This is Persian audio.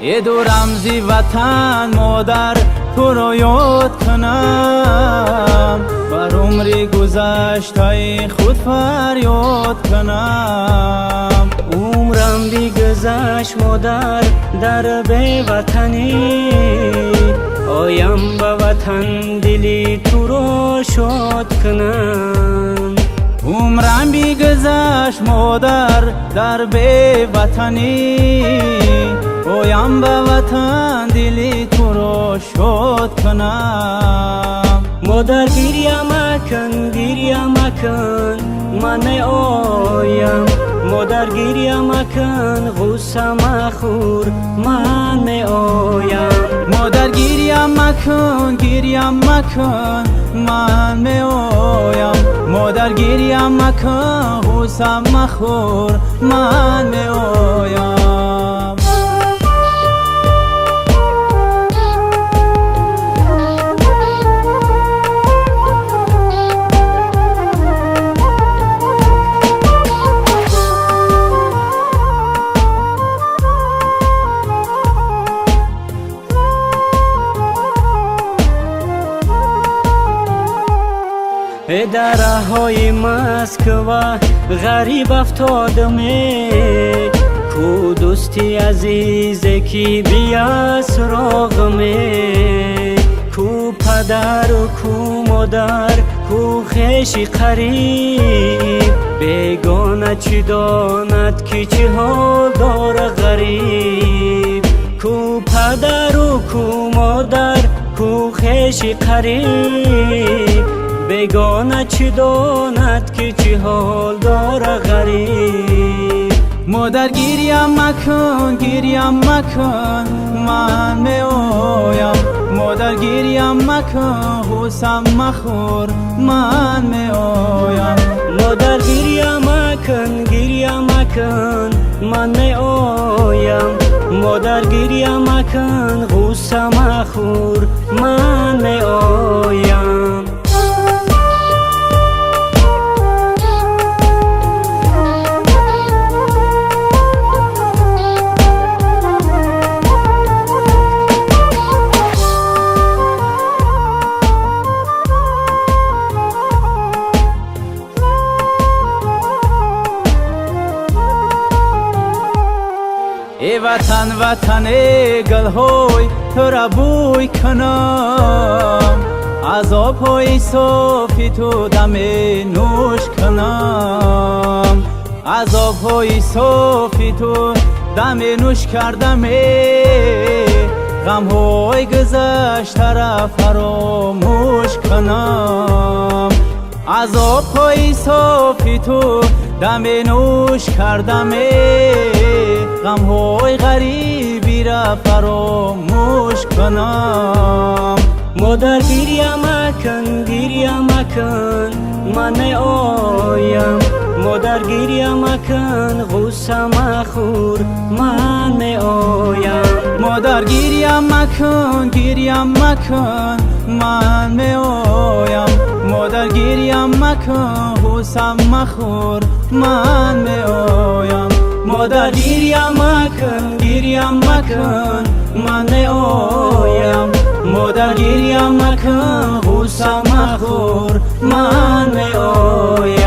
ایدو رمزی وطن مادر تو رو یاد کنم، بر عمری گذشته خود فریاد کنم. عمرم بگذشت مادر در بی وطنی، آیم به وطن دلی تو رو شاد کنم. عمرم بگذشت مادر در بی وطنی، آیم به وطن دلی تو رو شاد کنم. مادر گریه مکن من آیم، مادر گریه مکن غصه مخور من آیم. مادر گریه مکن من می آیم، مادر گریه مکن غصه مخور من می آیم. در راههای مسکو غریب افتادم، کو دوستی عزیزه کی بیا سراغم، کو پدر و کو مادر کو خویش قریب، بیگانه چی داند که چه حال داره غریب. کو پدر و کو مادر کو خویش قریب، بیگانه چی داند که چی حال داره غریب. مادر گریه مکن من می آیم، مادر گریه مکن غصه مخور من می آیم. مادر گریه مکن من می آیم، مادر گریه مکن غصه مخور من می آیم. ای وطن گلهای تو را بوی کنم، از آبهای صافی تو دم نوش کنم، از آبهای صافی تو دم نوش کردم، غمهای گذشته را فراموش کنم. از آبهای صافی تو دم نوش کردم، غمهای غریبی را فراموش کنم. مادر گریه مکن من آیم، مادر گریه مکن غصه مخور من آیم. مادر گریه مکن من می آیم، مادر گریه مکن غصه مخور من می آیم. مادر گریه مکن من آیم، مادر گریه مکن غصه مخور من آیم.